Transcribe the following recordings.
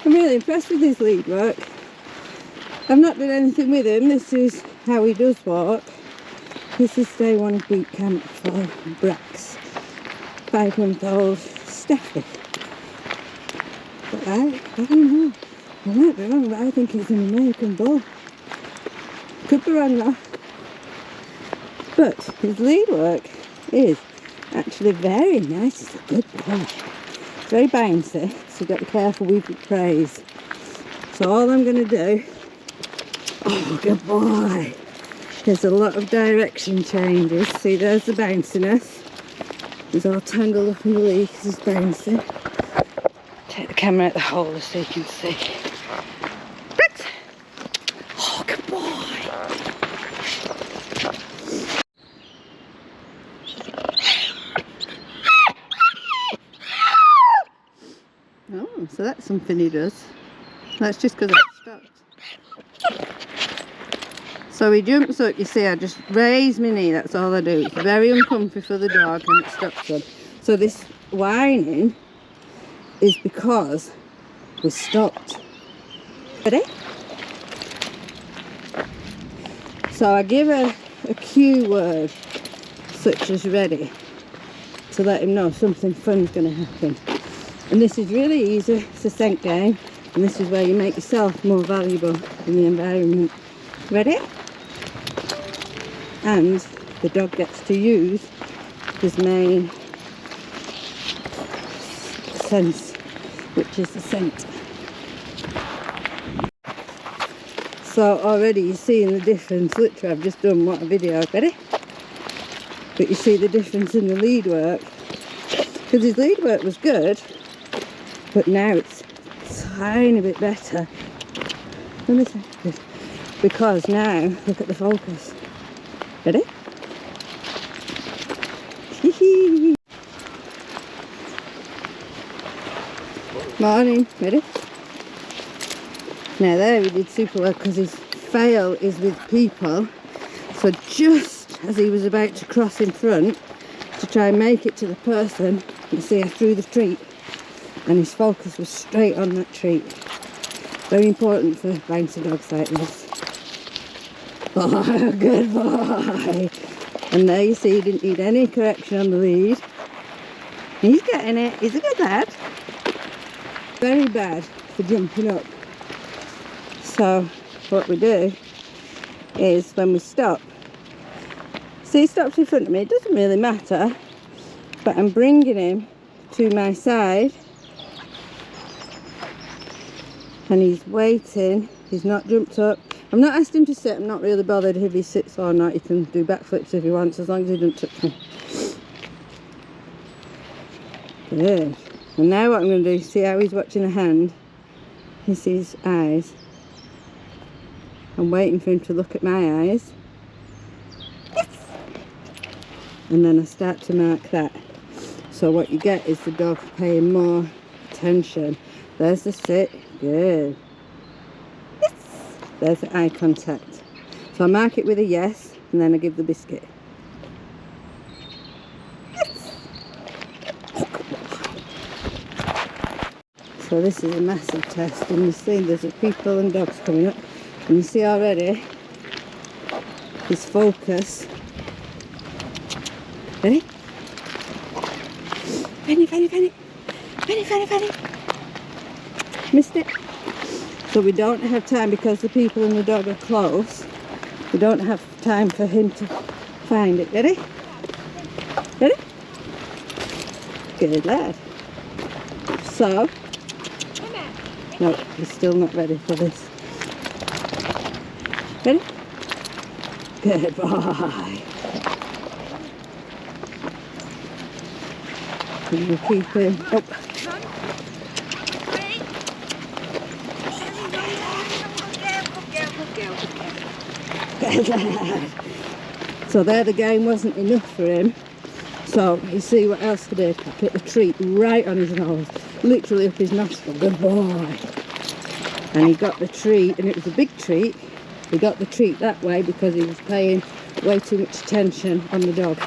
I'm really impressed with his lead work. I've not done anything with him. This is how he does walk. This is day 1 of boot camp for Brax, 5-month-old Steffi. But I don't know. I might be wrong, but I think he's an American bull. Could be wrong though. But his lead work is actually very nice. He's a good boy. It's very bouncy, so you've got to be careful with your praise. So all I'm going to do... Oh, good boy. There's a lot of direction changes. See, there's the bounciness. He's all tangled up in the lead because he's bouncy. Take the camera out the holder so you can see. Brax! Oh, good boy. Oh, so that's something he does. That's just because I stopped. So he jumps up, you see, I just raise my knee, that's all I do. It's very uncomfy for the dog and it stops him. So this whining is because we stopped. Ready? So I give a cue word, such as ready, to let him know something fun's going to happen. And this is really easy, it's a scent game, and this is where you make yourself more valuable in the environment. Ready? And the dog gets to use his main sense, which is the scent. So already you're seeing the difference. Literally I've just done what a video, ready? But you see the difference in the lead work. Because his lead work was good, but now it's a tiny bit better. Let me see. Because now, look at the focus. Ready? Morning, ready? Now there he did super well because his fail is with people. So just as he was about to cross in front to try and make it to the person, you see I threw the treat and his focus was straight on that treat. Very important for bouncy dogs like this. Oh, good boy. And there you see he didn't need any correction on the lead. He's getting it. He's a good lad. Very bad for jumping up. So what we do is when we stop, see he stops in front of me, it doesn't really matter, but I'm bringing him to my side and he's waiting. He's not jumped up. I've not asked him to sit. I'm not really bothered if he sits or not. He can do backflips if he wants, as long as he doesn't touch me. Good. And now what I'm going to do, see how he's watching the hand? He sees eyes. I'm waiting for him to look at my eyes. Yes! And then I start to mark that. So what you get is the dog paying more attention. There's the sit. Good. There's the eye contact. So I mark it with a yes, and then I give the biscuit. Yes! So this is a massive test, and you see there's people and dogs coming up, and you see already his focus. Ready? Penny, penny, penny. Penny, penny, penny. Missed it. So we don't have time, because the people and the dog are close, we don't have time for him to find it. Ready? Ready? Good lad. So, no, he's still not ready for this. Ready? Good boy. And we'll keep him up. So there the game wasn't enough for him. So you see what else I did? I put the treat right on his nose, literally up his nostril. Good boy. And he got the treat, and it was a big treat. He got the treat that way because he was paying way too much attention on the dog.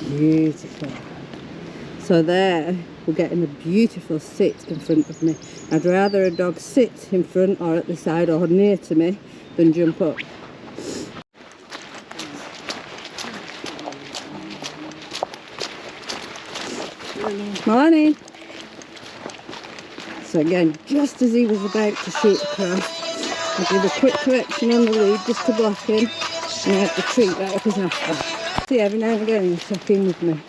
Beautiful. So there, we're getting a beautiful sit in front of me. I'd rather a dog sit in front or at the side or near to me than jump up. Morning. So again, just as he was about to shoot across, I did a quick correction on the lead just to block him, and I had the treat right up his nostril. See, every now and again he's check in with me.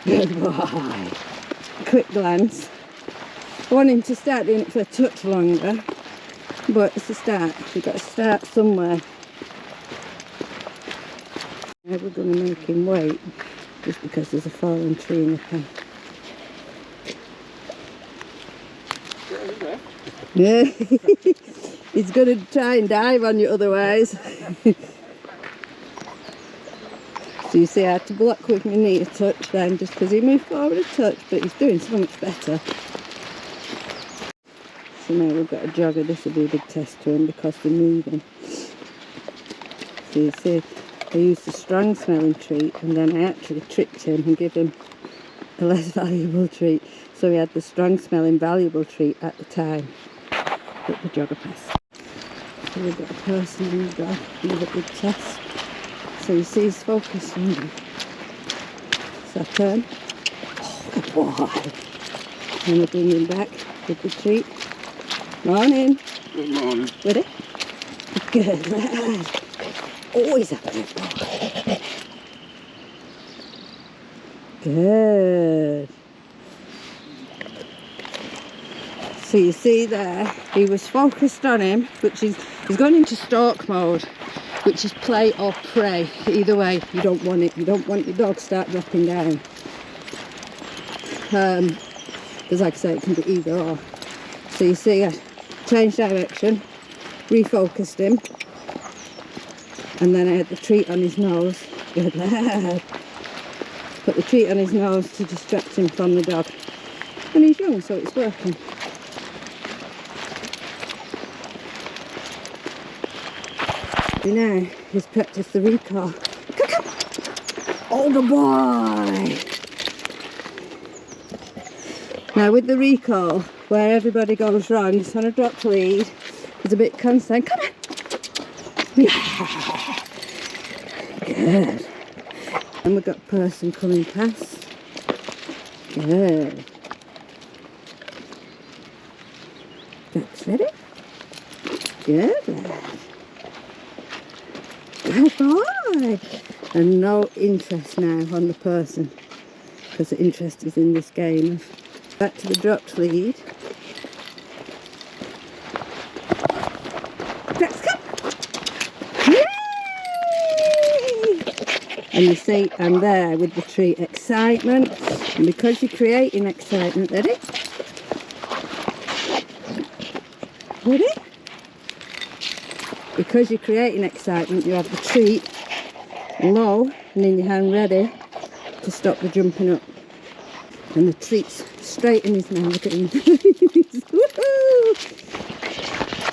Good boy. Quick glance. I want him to start doing it for a touch longer, but it's a start. You've got to start somewhere. Now we're going to make him wait, just because there's a fallen tree in the path. Yeah, he's going to try and dive on you otherwise. So you see I had to block with my knee a touch then, just because he moved forward a touch, but he's doing so much better. So now we've got a jogger. This will be a big test to him because they're moving. So you see I used a strong smelling treat, and then I actually tricked him and gave him a less valuable treat. So he had the strong smelling valuable treat at the time that the jogger passed. So we've got a person and a dog, another big test. So you see he's focused on me. So I turn. Oh, good boy. And we bring him back with the treat. Morning. Good morning. Ready? Good lad. Always a good boy. Good. So you see there, he was focused on him, which is, he's gone into stalk mode, which is play or prey. Either way, you don't want it. You don't want your dog start dropping down. Because like I say, it can be either or. So you see, I changed direction, refocused him, and then I had the treat on his nose. Good lad. Put the treat on his nose to distract him from the dog. And he's young, so it's working. Now he's practiced the recall. Come. Oh, good boy. Now with the recall, where everybody goes wrong, it's on a dropped lead. There's a bit concerned. Come on. Yeah. Good. And we've got a person coming past. Good. Brax, ready? Good lad. Good boy. And no interest now on the person, because the interest is in this game. Back to the dropped lead. Brax, come! Yay! And you see, I'm there with the treat. Excitement. And because you're creating excitement, ready? Ready? Because you're creating excitement, you have the treat low and in your hand ready to stop the jumping up. And the treat's straight in his mouth. Look at him. Woohoo!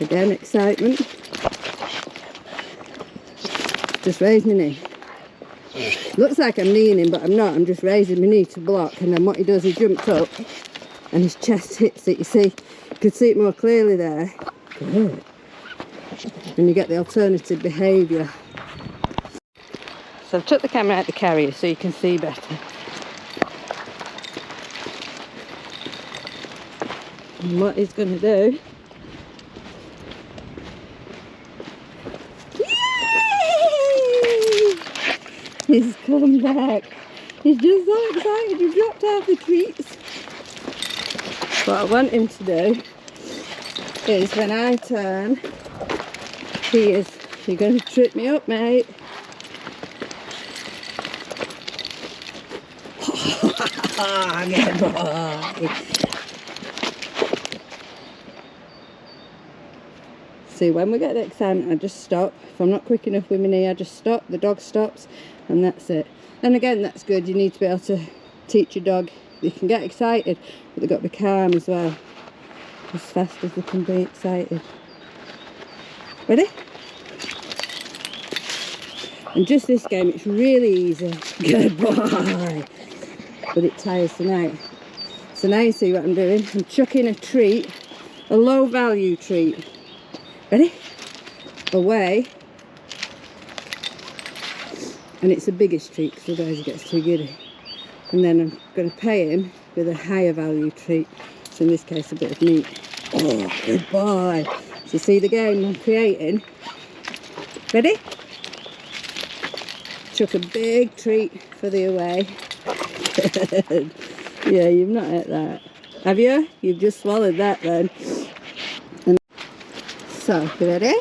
Again, excitement. Just raise my knee. Looks like I'm kneeing him, but I'm not. I'm just raising my knee to block. And then what he does, he jumps up and his chest hits it. You see, you can see it more clearly there. Good. And you get the alternative behaviour. So I've took the camera out the carrier so you can see better. And what he's going to do... Yay! He's come back. He's just so excited. He's dropped out the treats. What I want him to do is when I turn, you're going to trip me up, mate. Good boy. See, when we get the excitement, I just stop. If I'm not quick enough with my knee, I just stop. The dog stops, and that's it. And again, that's good. You need to be able to teach your dog. You can get excited, but they've got to be calm as well. As fast as they can be excited. Ready? And just this game, it's really easy. Good boy. but it tires them out. So now you see what I'm doing. I'm chucking a treat, a low value treat. Ready? Away. And it's the biggest treat because otherwise he gets too giddy. And then I'm going to pay him with a higher value treat. So in this case, a bit of meat. Oh, good boy. So you see the game I'm creating. Ready? Chuck a big treat for the away. Yeah, you've not ate that. Have you? You've just swallowed that then. And so, you ready?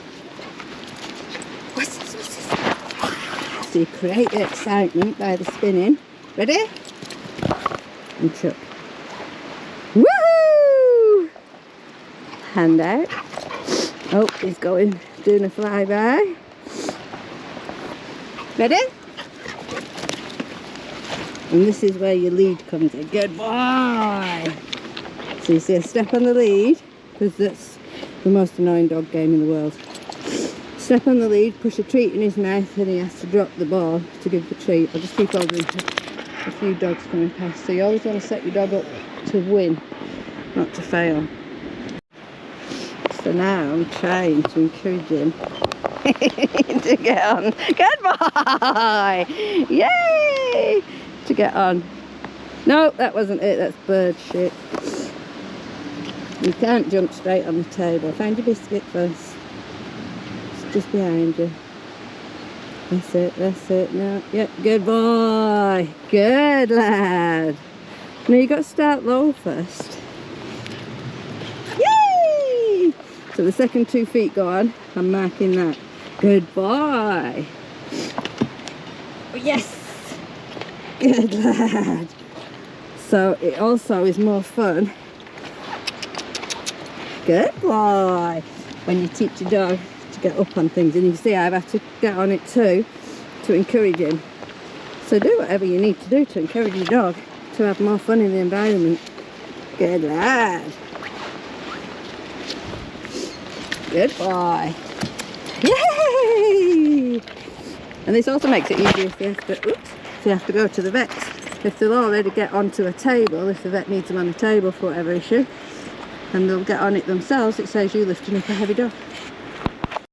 What's this? What's this? So you create the excitement by the spinning. Ready? And chuck. Woohoo! Hand out. Oh, he's doing a flyby. Ready? And this is where your lead comes in. Good boy! So you see a step on the lead, because that's the most annoying dog game in the world. Step on the lead, push a treat in his mouth, and he has to drop the ball to give the treat. I'll just keep holding a few dogs coming past. So you always want to set your dog up to win, not to fail. So now I'm trying to encourage him to get on. Good boy! Yay! To get on. No, that wasn't it. That's bird shit. You can't jump straight on the table. Find your biscuit first. It's just behind you. That's it, that's it. No, yep, good boy. Good lad. Now you got to start low first. Yay! So the second 2 feet go on, I'm marking that. Good boy. Oh, yes! Good lad. So it also is more fun. Good boy. When you teach your dog to get up on things, and you see I've had to get on it too to encourage him. So do whatever you need to do to encourage your dog to have more fun in the environment. Good lad. Good boy. Yay! And this also makes it easier if you have to go to the vet. If they'll already get onto a table, if the vet needs them on a table for whatever issue, and they'll get on it themselves, it saves you lifting up a heavy dog.